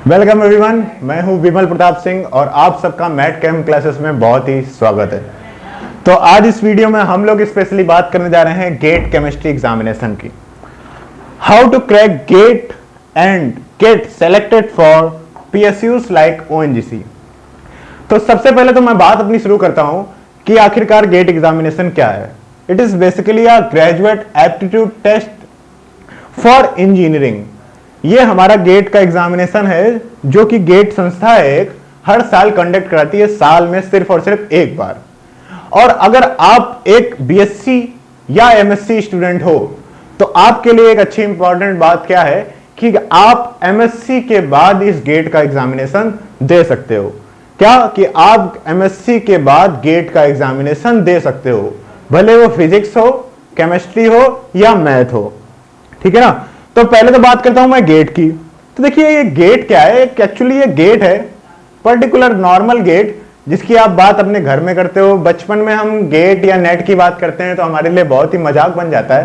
Welcome everyone, मैं हूं विमल प्रताप सिंह और आप सबका मैट कैम्प क्लासेस में बहुत ही स्वागत है। तो आज इस वीडियो में हम लोग स्पेशली बात करने जा रहे हैं गेट केमिस्ट्री एग्जामिनेशन की। How to crack GATE and get selected for PSUs like ONGC। तो सबसे पहले तो मैं बात अपनी शुरू करता हूं कि आखिरकार गेट एग्जामिनेशन क्या है। It is basically a graduate aptitude test for engineering. ये हमारा गेट का एग्जामिनेशन है जो कि गेट संस्था एक हर साल कंडक्ट कराती है, साल में सिर्फ और सिर्फ एक बार। और अगर आप एक BSc या MSc स्टूडेंट हो तो आपके लिए एक अच्छी इंपॉर्टेंट बात क्या है कि आप MSc के बाद इस गेट का एग्जामिनेशन दे सकते हो। क्या कि आप MSc के बाद गेट का एग्जामिनेशन दे सकते हो, भले वो फिजिक्स हो, केमिस्ट्री हो या मैथ हो। ठीक है ना। तो पहले तो बात करता हूं मैं गेट की। तो देखिए ये गेट क्या है। एक्चुअली ये गेट है पर्टिकुलर नॉर्मल गेट जिसकी आप बात अपने घर में करते हो। बचपन में हम गेट या नेट की बात करते हैं तो हमारे लिए बहुत ही मजाक बन जाता है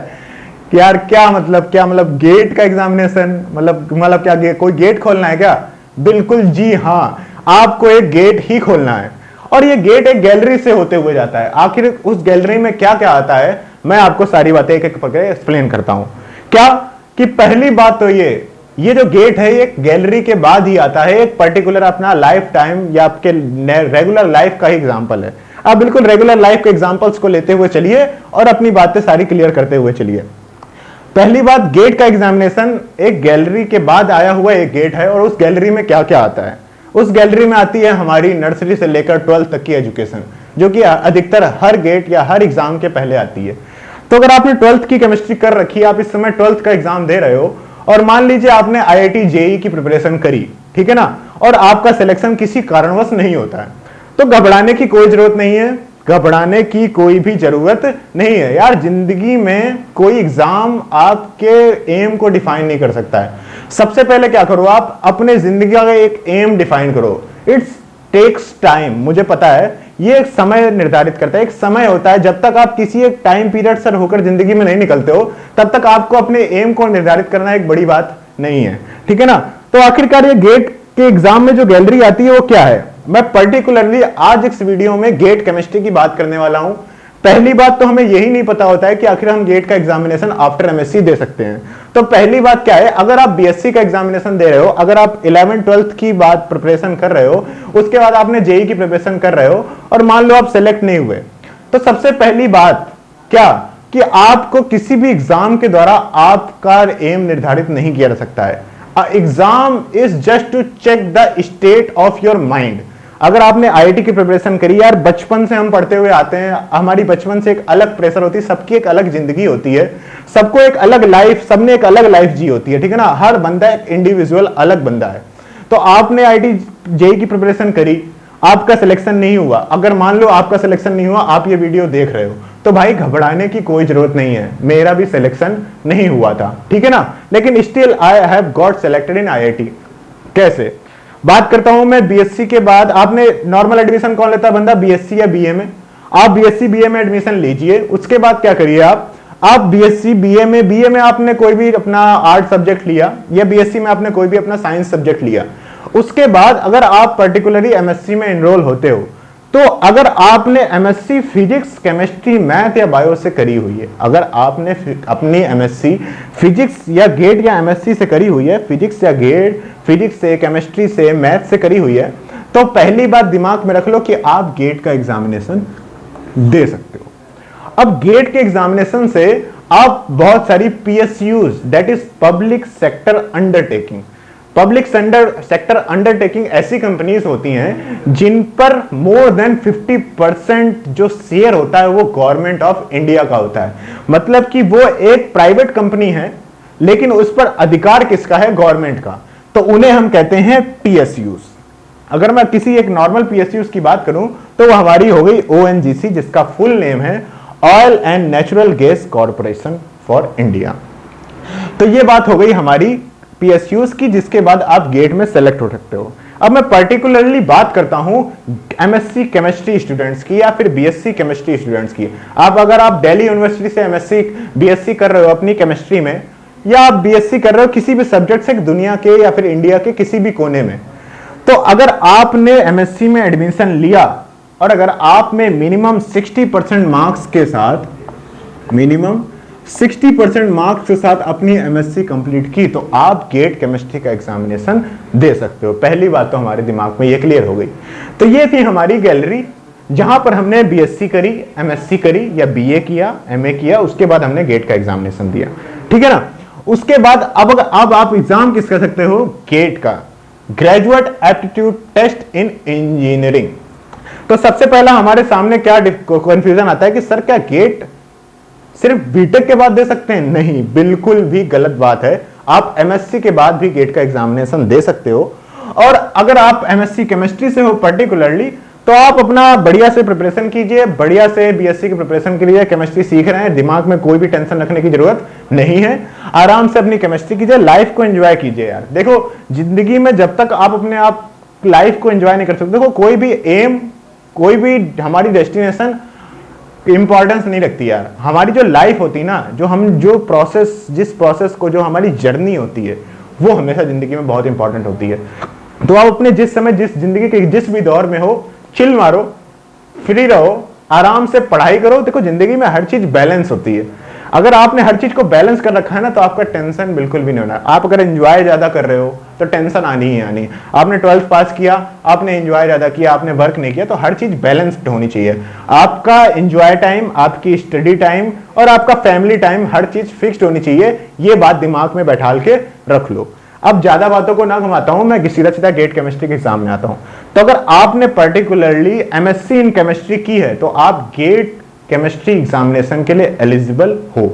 कि यार क्या मतलब गेट का एग्जामिनेशन मतलब क्या कोई गेट खोलना है क्या? बिल्कुल जी हाँ, आपको एक गेट ही खोलना है और ये गेट एक गैलरी से होते हुए जाता है। आखिर उस गैलरी में क्या क्या आता है मैं आपको सारी बातें एक एक करके एक्सप्लेन करता हूं। क्या कि पहली बात तो ये जो गेट है ये गैलरी के बाद ही आता है। एक पर्टिकुलर अपना लाइफ टाइम या आपके रेगुलर लाइफ का ही एग्जांपल है। आप बिल्कुल रेगुलर लाइफ के एग्जांपल्स को लेते हुए चलिए और अपनी बातें सारी क्लियर करते हुए चलिए। पहली बात, गेट का एग्जामिनेशन एक गैलरी के बाद आया हुआ एक गेट है और उस गैलरी में क्या क्या आता है। उस गैलरी में आती है हमारी नर्सरी से लेकर 12th तक की एजुकेशन, जो कि अधिकतर हर गेट या हर एग्जाम के पहले आती है। तो अगर आपने 12th की केमिस्ट्री कर रखी है, आप इस समय 12th का एग्जाम दे रहे हो और मान लीजिए आपने IIT JEE की प्रिपरेशन करी, ठीक है ना, और आपका सिलेक्शन किसी कारणवश नहीं होता है, तो घबराने की कोई जरूरत नहीं है। घबराने की कोई भी जरूरत नहीं है यार। जिंदगी में कोई एग्जाम आपके एम को डिफाइन नहीं कर सकता है। सबसे पहले क्या करो, आप अपने जिंदगी का एक एम डिफाइन करो। It's takes time. मुझे पता है ये एक समय निर्धारित करता है, एक समय होता है। जब तक आप किसी एक टाइम पीरियड से होकर जिंदगी में नहीं निकलते हो तब तक आपको अपने एम को निर्धारित करना एक बड़ी बात नहीं है। ठीक है ना। तो आखिरकार ये गेट के एग्जाम में जो गैलरी आती है वो क्या है, मैं पर्टिकुलरली आज इस वीडियो में गेट केमिस्ट्री की बात करने वाला हूं। पहली बात तो हमें यही नहीं पता होता है कि आखिर हम गेट का एग्जामिनेशन आफ्टर MSc दे सकते हैं। तो पहली बात क्या है, अगर आप BSc का एग्जामिनेशन दे रहे हो, अगर आप 11th 12th की बात प्रिपरेशन कर रहे हो, उसके बाद आपने JEE की प्रिपरेशन कर रहे हो और मान लो आप सेलेक्ट नहीं हुए, तो सबसे पहली बात क्या कि आपको किसी भी एग्जाम के द्वारा आपका एम निर्धारित नहीं किया जा सकता है। Exam is just to check the state of your mind. अगर आपने IIT की प्रिपरेशन करी, यार बचपन से हम पढ़ते हुए आते हैं, हमारी बचपन से एक अलग प्रेशर होती है, सबकी एक अलग जिंदगी होती है, सबको एक अलग लाइफ, सबने एक अलग लाइफ जी होती है। ठीक है ना। हर बंदा एक इंडिविजुअल अलग बंदा है। तो आपने IIT JEE की प्रिपरेशन करी, आपका सिलेक्शन नहीं हुआ, अगर मान लो आपका सिलेक्शन नहीं हुआ, आप ये वीडियो देख रहे हो, तो भाई घबराने की कोई जरूरत नहीं है। मेरा भी सिलेक्शन नहीं हुआ था, ठीक है ना, लेकिन still I have got selected in IIT। कैसे बात करता हूं मैं BSc के बाद। आपने नॉर्मल एडमिशन कौन लेता है बंदा, BSc या BA में। आप BSc BA में एडमिशन लीजिए। उसके बाद क्या करिए, आप BSc BA में आपने कोई भी अपना आर्ट सब्जेक्ट लिया या BSc में आपने कोई भी अपना साइंस सब्जेक्ट लिया। उसके बाद अगर आप पर्टिकुलरली MSc में एनरोल होते हो, तो अगर आपने MSc फिजिक्स, केमिस्ट्री, मैथ या बायो से करी हुई है, अगर आपने अपनी MSc फिजिक्स या गेट या MSc से करी हुई है, फिजिक्स या गेट, फिजिक्स से, केमिस्ट्री से, मैथ से करी हुई है, तो पहली बात दिमाग में रख लो कि आप गेट का एग्जामिनेशन दे सकते हो। अब गेट के एग्जामिनेशन से आप बहुत सारी PSUs, that is public sector undertaking, public sector undertaking ऐसी कंपनीज होती हैं जिन पर मोर देन 50% जो शेयर होता है वो गवर्नमेंट ऑफ इंडिया का होता है। मतलब कि वो एक प्राइवेट कंपनी है लेकिन उस पर अधिकार किसका है, गवर्नमेंट का। तो उन्हें हम कहते हैं PSUs। अगर मैं किसी एक नॉर्मल PSUs की बात करूं तो वो हमारी हो गई ONGC, जिसका फुल नेम है oil and natural gas corporation for India. तो ये बात हो गई हमारी PSUs की, जिसके बाद आप गेट में सेलेक्ट हो सकते हो। अब मैं पर्टिकुलरली बात करता हूं MSc केमिस्ट्री स्टूडेंट्स की या फिर BSc केमिस्ट्री स्टूडेंट्स की। अगर आप दिल्ली यूनिवर्सिटी से MSc BSc कर रहे हो अपनी केमिस्ट्री में, या आप बीएससी कर रहे हो किसी भी सब्जेक्ट से दुनिया के या फिर इंडिया के किसी भी कोने में, तो अगर आपने एमएससी में एडमिशन लिया और अगर आप में मिनिमम 60% मार्क्स के साथ अपनी एमएससी कंप्लीट की, तो आप गेट केमिस्ट्री का एग्जामिनेशन दे सकते हो। पहली बात तो हमारे दिमाग में ये क्लियर हो गई। तो ये थी हमारी गैलरी जहां पर हमने बीएससी करी, एमएससी करी या बीए किया, एमए किया, उसके बाद हमने गेट का एग्जामिनेशन दिया, ठीक है ना। उसके बाद अब आप एग्जाम किस कर सकते हो, गेट का, graduate aptitude test in engineering. तो सबसे पहला हमारे सामने क्या कंफ्यूजन आता है कि सर क्या गेट सिर्फ बीटेक के बाद दे सकते हैं? नहीं, बिल्कुल भी गलत बात है। आप एमएससी के बाद भी गेट का एग्जामिनेशन दे सकते हो। और अगर आप एमएससी केमिस्ट्री से हो पर्टिकुलरली, तो आप अपना बढ़िया से प्रिपरेशन कीजिए, बढ़िया से बीएससी की प्रिपरेशन के लिए केमिस्ट्री सीख रहे हैं, दिमाग में कोई भी टेंशन रखने की जरूरत नहीं है, आराम से अपनी केमिस्ट्री कीजिए, लाइफ को एंजॉय कीजिए। यार देखो, जिंदगी में जब तक आप अपने आप लाइफ को एंजॉय नहीं कर सकते, देखो कोई भी एम, कोई भी हमारी डेस्टिनेशन इंपॉर्टेंस नहीं रखती यार। हमारी जो लाइफ होती है ना, जिस प्रोसेस को, जो हमारी जर्नी होती है, वो हमेशा जिंदगी में बहुत इंपॉर्टेंट होती है। तो आप अपने जिस समय, जिस जिंदगी के जिस भी दौर में हो, चिल मारो, फ्री रहो, आराम से पढ़ाई करो। देखो जिंदगी में हर चीज बैलेंस होती है। अगर आपने हर चीज को बैलेंस कर रखा है ना, तो आपका टेंशन बिल्कुल भी नहीं होना। आप अगर एंजॉय ज्यादा कर रहे हो तो टेंशन आनी ही आनी। आपने 12th पास किया, आपने एंजॉय ज्यादा किया, आपने वर्क नहीं किया, तो हर चीज बैलेंस्ड होनी चाहिए। आपका एंजॉय टाइम, आपकी स्टडी टाइम और आपका फैमिली टाइम, हर चीज फिक्स्ड होनी चाहिए। ये बात दिमाग में बैठाल के रख लो। अब ज्यादा बातों को ना घुमाता हूं, मैं सीधा सीधा गेट केमिस्ट्री के एग्जाम में आता हूं। तो अगर आपने पर्टिकुलरली एमएससी इन केमिस्ट्री की है, तो आप गेट केमिस्ट्री एग्जामिनेशन के लिए एलिजिबल हो।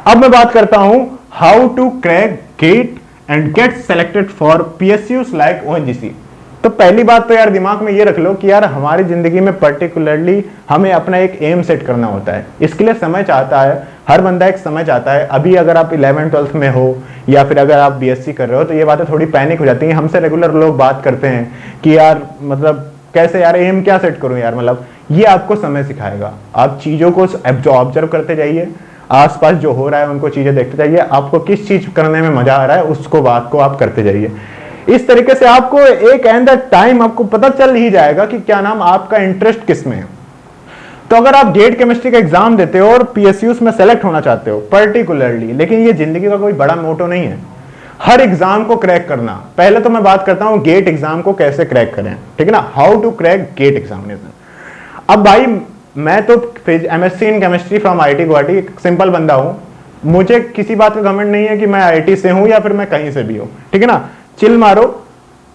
अब मैं बात करता हूं how to crack GATE and get selected for PSUs like ONGC. तो पहली बात तो यार दिमाग में ये रख लो कि यार हमारी जिंदगी में पर्टिकुलरली हमें अपना एक एम सेट करना होता है। इसके लिए समय चाहता है, हर बंदा एक समय चाहता है। अभी अगर आप 11th 12th में हो या फिर अगर आप बीएससी कर रहे हो, तो ये बातें थोड़ी पैनिक हो जाती हैं। हमसे रेगुलर लोग बात करते हैं कि यार मतलब कैसे यार एम क्या सेट करूं यार, मतलब ये आपको समय सिखाएगा। आप चीजों को ऑब्जर्व करते जाइए, आसपास जो हो रहा है उनको चीजें देखते जाइए, आपको किस चीज करने में मजा आ रहा है उसको बात को आप करते जाइए। इस तरीके से आपको एक एंड द टाइम आपको पता चल ही जाएगा कि क्या नाम आपका इंटरेस्ट किस में है। तो अगर आप गेट केमिस्ट्री का एग्जाम देते हो और पीएसयूज में सेलेक्ट होना चाहते हो पर्टिकुलरली, लेकिन ये जिंदगी का कोई बड़ा मोटो नहीं है हर एग्जाम को क्रैक करना। पहले तो मैं बात करता हूं गेट एग्जाम को कैसे क्रैक करें, ठीक है ना, how to crack GATE examination. अब भाई मैं तो MSc in chemistry from IIT Guwahati, एक सिंपल बंदा हूं, मुझे किसी बात का घमंड नहीं है कि मैं आईआईटी से हूं या फिर मैं कहीं से भी हूं, ठीक है ना। चिल मारो।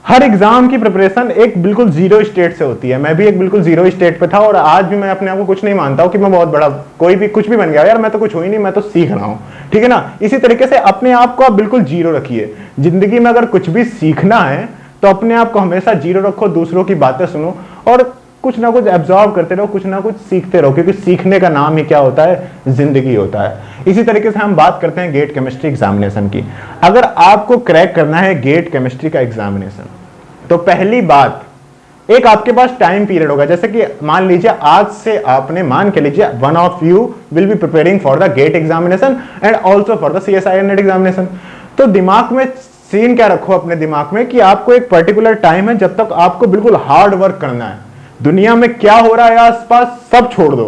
हर एग्जाम की प्रिपरेशन एक बिल्कुल जीरो स्टेट से होती है। मैं भी एक बिल्कुल जीरो स्टेट पे था और आज भी मैं अपने आप को कुछ नहीं मानता हूं कि मैं बहुत बड़ा कोई भी कुछ भी बन गया। यार मैं तो कुछ हो ही नहीं, मैं तो सीख रहा हूं, ठीक है ना। इसी तरीके से अपने आप को आप बिल्कुल जीरो रखिए। जिंदगी में अगर कुछ भी सीखना है तो अपने आप को हमेशा जीरो रखो, दूसरों की बातें सुनो और कुछ ना कुछ एब्जॉर्व करते रहो, कुछ ना कुछ सीखते रहो, क्योंकि सीखने का नाम ही क्या होता है, जिंदगी होता है। इसी तरीके से हम बात करते हैं गेट केमिस्ट्री एग्जामिनेशन की। अगर आपको क्रैक करना है गेट केमिस्ट्री का एग्जामिनेशन, तो पहली बात, एक आपके पास टाइम पीरियड होगा। जैसे कि मान लीजिए आज से आपने, मान के लीजिए one of you will be preparing for the GATE examination and also for the CSIR NET examination. तो दिमाग में सीन क्या रखो अपने दिमाग में कि आपको एक पर्टिकुलर टाइम है जब तक आपको बिल्कुल हार्ड वर्क करना है। दुनिया में क्या हो रहा है आसपास सब छोड़ दो,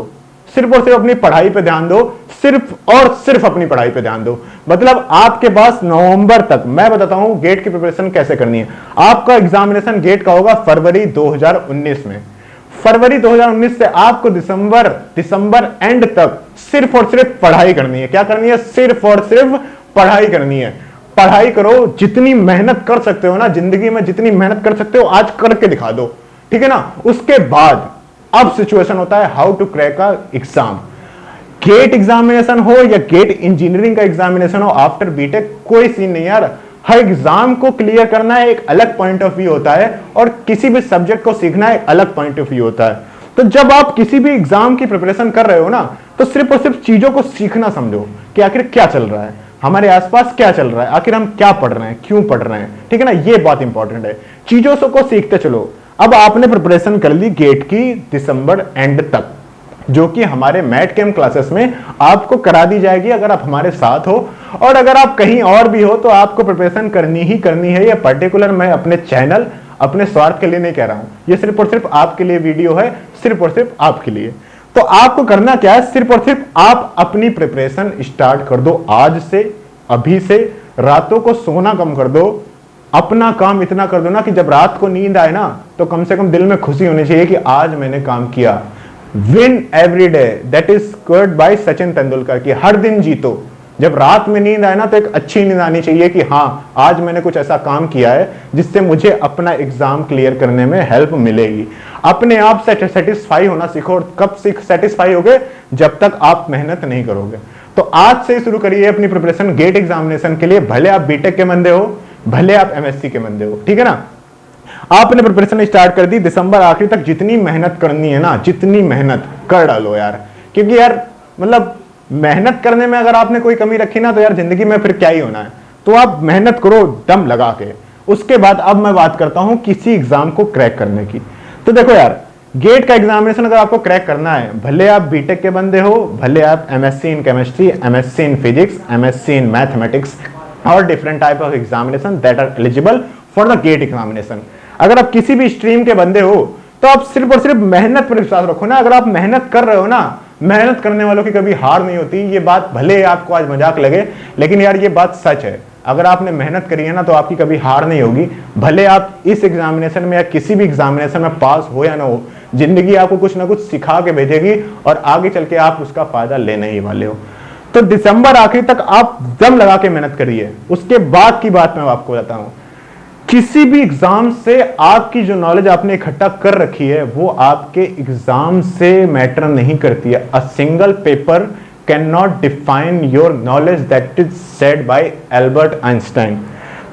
सिर्फ और सिर्फ अपनी पढ़ाई पे ध्यान दो, सिर्फ और सिर्फ अपनी पढ़ाई पे ध्यान दो। मतलब आपके पास नवंबर तक, मैं बताता हूं गेट की प्रिपरेशन कैसे करनी है। आपका एग्जामिनेशन गेट का होगा फरवरी 2019 में। फरवरी 2019 से आपको दिसंबर एंड तक सिर्फ और सिर्फ पढ़ाई करनी है। क्या करनी है? सिर्फ और सिर्फ पढ़ाई करनी है। पढ़ाई करो, जितनी मेहनत कर सकते हो ना जिंदगी में, जितनी मेहनत कर सकते हो आज करके दिखा दो, ठीक है ना। उसके बाद अब सिचुएशन होता है how to crack a exam. GATE examination हो या गेट इंजीनियरिंग का एग्जामिनेशन हो आफ्टर बीटेक, कोई सीन नहीं यार। हर एग्जाम को क्लियर करना है एक अलग पॉइंट ऑफ व्यू होता है और किसी भी सब्जेक्ट को सीखना एक अलग पॉइंट ऑफ व्यू होता है। तो जब आप किसी भी एग्जाम की प्रिपरेशन कर रहे हो ना, तो सिर्फ और सिर्फ चीजों को सीखना समझो कि आखिर क्या चल रहा है, हमारे आसपास क्या चल रहा है, आखिर हम क्या पढ़ रहे हैं, क्यों पढ़ रहे हैं, ठीक है ना। ये बात इंपॉर्टेंट है, चीजों को सीखते चलो। अब आपने प्रिपरेशन कर ली गेट की दिसंबर एंड तक, जो कि हमारे मैट कैम्प क्लासेस में आपको करा दी जाएगी अगर आप हमारे साथ हो। और अगर आप कहीं और भी हो तो आपको प्रिपरेशन करनी ही करनी है। ये पर्टिकुलर मैं अपने चैनल, अपने स्वार्थ के लिए नहीं कह रहा हूं, ये सिर्फ और सिर्फ आपके लिए वीडियो है, सिर्फ और सिर्फ आपके लिए। तो आपको करना क्या है, सिर्फ और सिर्फ आप अपनी प्रिपरेशन स्टार्ट कर दो आज से, अभी से। रातों को सोना कम कर दो, अपना काम इतना कर दो ना कि जब रात को नींद आए ना तो कम से कम दिल में खुशी होनी चाहिए कि आज मैंने काम किया। Win every day, that is quote by Sachin Tendulkar कि हर दिन जीतो। जब रात में नींद आए ना तो एक अच्छी नींद आनी चाहिए कि हाँ आज मैंने कुछ ऐसा काम किया है जिससे मुझे अपना एग्जाम क्लियर करने में हेल्प मिलेगी। अपने आप से सेटिस्फाई होना सीखो। और कब सेटिस्फाई होगे, जब तक आप मेहनत नहीं करोगे। तो आज से शुरू करिए अपनी प्रिपरेशन गेट एग्जामिनेशन के लिए, भले आप बीटेक के बंदे हो, भले आप एमएससी के बंदे हो, ठीक है ना। आपने प्रिपरेशन स्टार्ट कर दी, दिसंबर आखिरी तक जितनी मेहनत करनी है ना, जितनी मेहनत कर डालो यार। क्योंकि यार मतलब मेहनत करने में अगर आपने कोई कमी रखी ना तो यार जिंदगी में फिर क्या ही होना है। तो आप मेहनत करो दम लगा के। उसके बाद अब मैं बात करता हूं किसी एग्जाम को क्रैक करने की। तो देखो यार, गेट का एग्जामिनेशन अगर आपको क्रैक करना है, भले आप बीटेक के बंदे हो, भले आप MSc in chemistry, MSc in physics, MSc in mathematics और different type of examination that are eligible for the GATE examination. अगर आप किसी भी स्ट्रीम के बंदे हो तो आप सिर्फ और सिर्फ मेहनत पर विश्वास रखो ना। अगर आप मेहनत कर रहे हो ना, मेहनत करने वालों की कभी हार नहीं होती। ये बात भले आपको आज मजाक लगे, लेकिन यार ये बात सच है। अगर आपने मेहनत करी है ना तो आपकी कभी हार नहीं होगी। भले आप इस एग्जामिनेशन में या किसी भी एग्जामिनेशन में पास हो या ना हो, जिंदगी आपको कुछ ना कुछ सिखा के भेजेगी और आगे चल के आप उसका फायदा लेने ही वाले हो। तो दिसंबर आखिरी तक आप दम लगा के मेहनत करिए। उसके बाद की बात मैं आपको बताता हूं, किसी भी एग्जाम से आपकी जो नॉलेज आपने इकट्ठा कर रखी है वो आपके एग्जाम से मैटर नहीं करती है। A single paper can not define your knowledge, that is said bye Albert Einstein.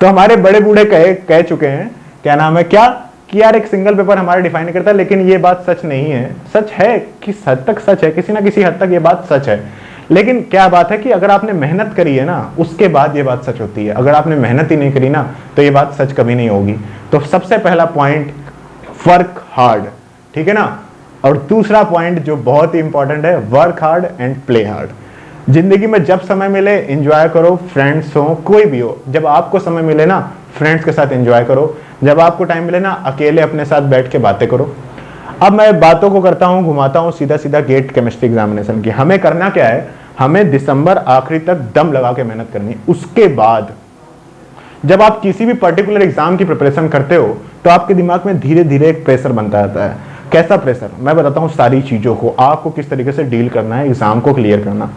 तो हमारे बड़े बूढ़े कह चुके हैं, क्या नाम है, क्या कि यार एक सिंगल पेपर हमारे डिफाइन करता है। लेकिन ये बात सच नहीं है। सच है, किस हद तक सच है, किसी ना किसी हद तक ये बात सच है। लेकिन क्या बात है कि अगर आपने मेहनत करी है ना, उसके बाद ये बात सच होती है। अगर आपने मेहनत ही नहीं करी ना तो ये बात सच कभी नहीं होगी। तो सबसे पहला पॉइंट, वर्क हार्ड, ठीक है ना। और दूसरा पॉइंट जो बहुत ही इंपॉर्टेंट है, work hard and play hard. जिंदगी में जब समय मिले एंजॉय करो, फ्रेंड्स हो कोई भी हो, जब आपको समय मिले ना फ्रेंड्स के साथ एंजॉय करो, जब आपको टाइम मिले ना अकेले अपने साथ बैठ के बातें करो। अब मैं बातों को करता हूं, घुमाता हूं सीधा सीधा गेट केमिस्ट्री एग्जामिनेशन की। हमें करना क्या है, हमें दिसंबर आखिरी तक दम लगा के मेहनत करनी है। उसके बाद जब आप किसी भी पर्टिकुलर एग्जाम की प्रिपरेशन करते हो तो आपके दिमाग में धीरे धीरे एक प्रेशर बनता रहता है। कैसा प्रेशर, मैं बताता हूं सारी चीजों को, आपको किस तरीके से डील करना है एग्जाम को क्लियर करना।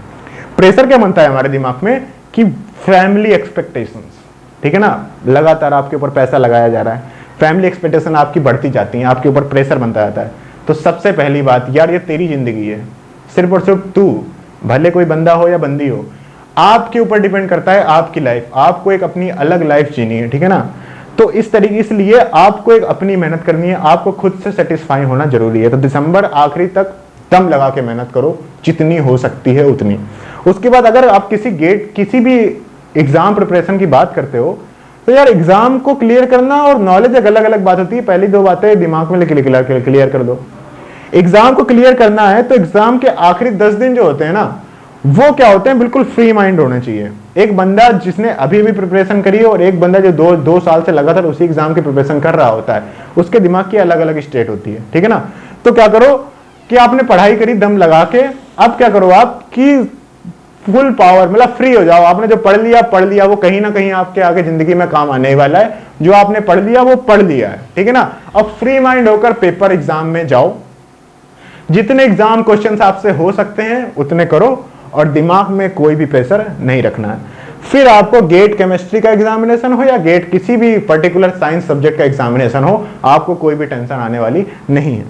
प्रेशर क्या बनता है हमारे दिमाग में कि फैमिली एक्सपेक्टेशंस, ठीक है ना, लगातार आपके ऊपर पैसा लगाया जा रहा है, फैमिली एक्सपेक्टेशन आपकी बढ़ती जाती है, आपके ऊपर प्रेशर बनता रहता है। तो सबसे पहली बात, यार ये तेरी जिंदगी है, सिर्फ और सिर्फ तू, भले कोई बंदा हो या बंदी हो, आपके ऊपर डिपेंड करता है आपकी लाइफ। आपको एक अपनी अलग लाइफ जीनी है, ठीक है ना। तो इस तरीके, इसलिए आपको एक अपनी मेहनत करनी है, आपको खुद से सेटिस्फाई होना जरूरी है। तो दिसंबर आखिरी तक दम लगा के मेहनत करो, जितनी हो सकती है उतनी। उसके बाद अगर आप किसी भी एग्जाम प्रिपरेशन की बात करते हो तो यार एग्जाम को क्लियर करना और नॉलेज एक अलग अलग बात होती है। पहली दो बातें दिमाग में क्लियर कर दो। एग्जाम को क्लियर करना है तो एग्जाम के आखिरी 10 दिन जो होते हैं ना, वो क्या होते हैं, बिल्कुल फ्री माइंड होने चाहिए। एक बंदा जिसने अभी भी प्रिपरेशन करी है और एक बंदा जो दो साल से लगातार उसी एग्जाम की प्रिपरेशन कर रहा होता है, उसके दिमाग की अलग अलग स्टेट होती है, ठीक है ना। तो क्या करो कि आपने पढ़ाई करी दम लगा के, अब क्या करो आप कि फुल पावर, मतलब फ्री हो जाओ। आपने जो पढ़ लिया वो कहीं ना कहीं आपके आगे जिंदगी में काम आने वाला है। जो आपने पढ़ लिया वो पढ़ लिया है, ठीक है ना। अब फ्री माइंड होकर पेपर एग्जाम में जाओ, जितने एग्जाम क्वेश्चंस आपसे हो सकते हैं उतने करो और दिमाग में कोई भी प्रेशर नहीं रखना है। फिर आपको गेट केमिस्ट्री का एग्जामिनेशन हो या गेट किसी भी पर्टिकुलर साइंस सब्जेक्ट का एग्जामिनेशन हो, आपको कोई भी टेंशन आने वाली नहीं है।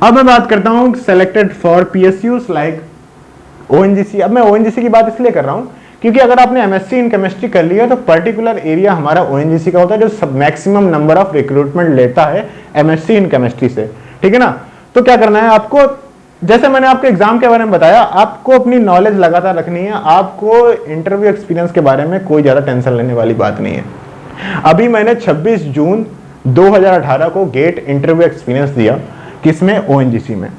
अब मैं बात करता हूं selected for PSUs like ONGC. अब मैं ओएनजीसी की बात इसलिए कर रहा हूं क्योंकि अगर आपने एमएससी इन केमिस्ट्री कर लिया तो पर्टिकुलर एरिया हमारा ओएनजीसी का होता है, जो मैक्सिमम नंबर ऑफ रिक्रूटमेंट लेता है एमएससी इन केमिस्ट्री से, ठीक है ना। तो क्या करना है आपको, जैसे मैंने आपको एग्जाम के बारे में बताया, आपको अपनी नॉलेज लगातार रखनी है। आपको इंटरव्यू एक्सपीरियंस के बारे में कोई ज्यादा टेंशन लेने वाली बात नहीं है। अभी मैंने 26 जून 2018 को गेट इंटरव्यू एक्सपीरियंस दिया, किसमें, ओएनजीसी में।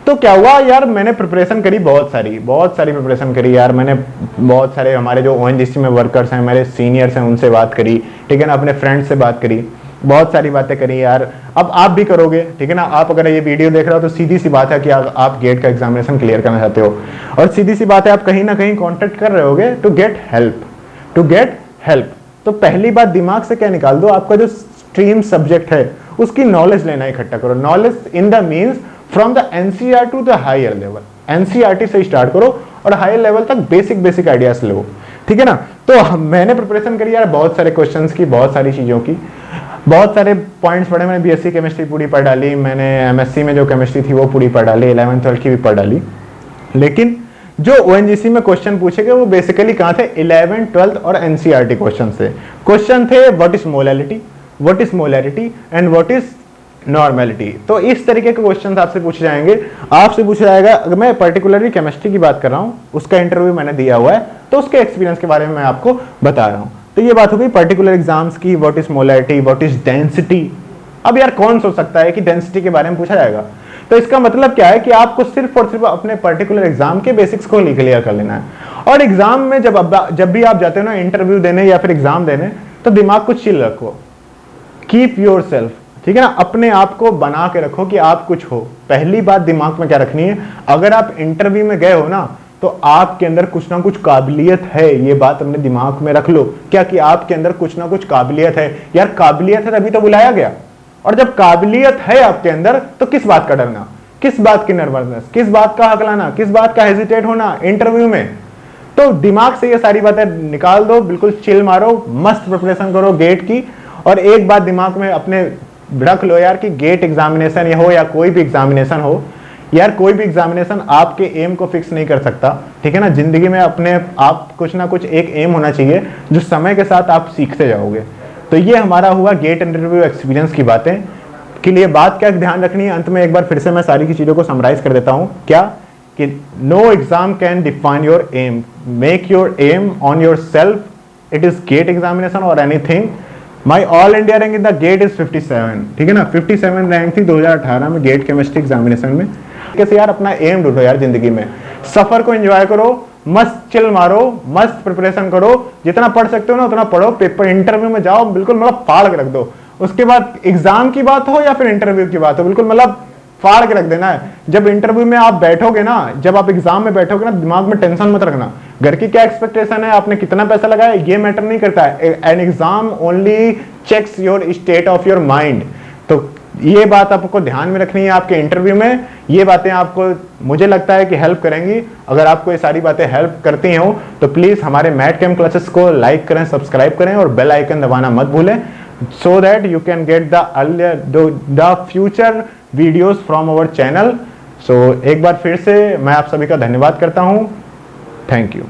तो क्या हुआ यार, मैंने प्रिपरेशन करी बहुत सारी प्रिपरेशन करी यार। मैंने बहुत सारे हमारे जो ओएनजीसी में वर्कर्स हैं, मेरे सीनियर्स हैं, उनसे बात करी, ठीक है ना, अपने फ्रेंड्स से बात करी, बहुत सारी बातें करी यार। अब आप भी करोगे, ठीक है ना। आप अगर ये वीडियो देख रहे हो तो सीधी सी बात है कि आप गेट का एग्जामिनेशन क्लियर करना चाहते हो, और सीधी सी बात है आप कहीं ना कहीं कॉन्टेक्ट कर रहे होगे टू गेट हेल्प। तो पहली बात दिमाग से क्या निकाल दो, आपका जो स्ट्रीम सब्जेक्ट है उसकी नॉलेज लेना इकट्ठा करो। Knowledge in the means from the NCERT to the higher level. NCERT से स्टार्ट करो और हायर लेवल तक बेसिक आइडियाज लो, ठीक है ना। तो मैंने प्रिपरेशन करी यार बहुत सारे क्वेश्चंस की, बहुत सारी चीजों की, बहुत सारे पॉइंट्स पढ़े। मैंने बीएससी केमिस्ट्री पूरी पढ़ डाली, मैंने एमएससी में जो केमिस्ट्री थी वो पूरी पढ़ डाली, 11th 12th की भी पढ़ डाली। लेकिन जो ओएनजीसी में क्वेश्चन पूछे गए वो बेसिकली कहाँ थे, 11th 12th और एनसीईआरटी क्वेश्चन थे। क्वेश्चन थे what is molarity and what is normality. तो इस तरीके के क्वेश्चन आपसे पूछे जाएंगे। आपसे पूछा जाएगा, अगर मैं पर्टिकुलरली केमिस्ट्री की बात कर रहा हूं, उसका इंटरव्यू मैंने दिया हुआ है तो उसके एक्सपीरियंस के बारे में मैं आपको बता रहा हूं। तो ये बात हो गई पर्टिकुलर एग्जाम्स की, what is molarity, what is density. अब यार कौन सोच सकता है कि डेंसिटी के बारे में पूछा जाएगा। तो इसका मतलब क्या है कि आपको सिर्फ और सिर्फ अपने पर्टिकुलर एग्जाम के बेसिक्स को क्लियर कर लेना है। और एग्जाम में जब भी आप जाते हो ना इंटरव्यू देने या फिर एग्जाम देने, तो दिमाग को चिल रखो, कीप योर सेल्फ, ठीक है ना। अपने आप को बना के रखो कि आप कुछ हो। पहली बात दिमाग में क्या रखनी है, अगर आप इंटरव्यू में गए हो ना तो आपके अंदर कुछ ना कुछ काबिलियत है। ये बात अपने दिमाग में रख लो, क्या कि आपके अंदर कुछ ना कुछ काबिलियत है। यार काबिलियत है तभी तो बुलाया गया, और जब काबिलियत है आपके अंदर तो किस बात का डरना, किस बात की नर्वसनेस, किस बात का हकलाना, किस बात का हेजिटेट होना इंटरव्यू में। तो दिमाग से ये सारी बातें निकाल दो, बिल्कुल चिल मारो, मस्त प्रिपरेशन करो गेट की। और एक बात दिमाग में अपने रख लो यार कि गेट एग्जामिनेशन हो या कोई भी एग्जामिनेशन हो, यार कोई भी एग्जामिनेशन आपके एम को फिक्स नहीं कर सकता, ठीक है ना। जिंदगी में अपने आप कुछ ना कुछ एक एम होना चाहिए जो समय के साथ आप सीखते जाओगे। तो ये हमारा हुआ गेट इंटरव्यू एक्सपीरियंस की बातें। के लिए बात क्या ध्यान रखनी है, अंत में एक बार फिर से मैं सारी की चीजों को समराइज कर देता हूं। क्या कि no exam can define your aim, make your aim on yourself, it is GATE examination और anything. My all India rank in the GATE is 57, ठीक है ना। 57 रैंक थी 2018 में गेट केमिस्ट्री एग्जामिनेशन में। कैसे यार अपना एम ढूंढो यार जिंदगी में, सफर को एंजॉय करो, मस्त चिल मारो, मस्त प्रिपरेशन करो, जितना पढ़ सकते हो ना उतना पढ़ो। पेपर इंटरव्यू में जाओ बिल्कुल मतलब फाड़ के रख दो। उसके बाद एग्जाम की बात हो या फिर इंटरव्यू की बात हो, बिल्कुल मतलब फाड़ के रख देना है। जब इंटरव्यू में आप बैठोगे ना, जब आप एग्जाम में बैठोगे ना, दिमाग में टेंशन मत रखना, घर की क्या एक्सपेक्टेशन है, आपने कितना पैसा लगाया, ये मैटर नहीं करता है। An exam only checks your state of your mind. तो ये बात आपको ध्यान में रखनी है आपके इंटरव्यू में। ये बातें आपको मुझे लगता है कि हेल्प करेंगी। अगर आपको ये सारी बातें हेल्प करती हो तो प्लीज हमारे मैट कैम क्लासेस को लाइक करें, सब्सक्राइब करें और बेल आइकन दबाना मत भूलें, so that you can get the future videos from our channel. So एक बार फिर से मैं आप सभी का धन्यवाद करता हूं। Thank you.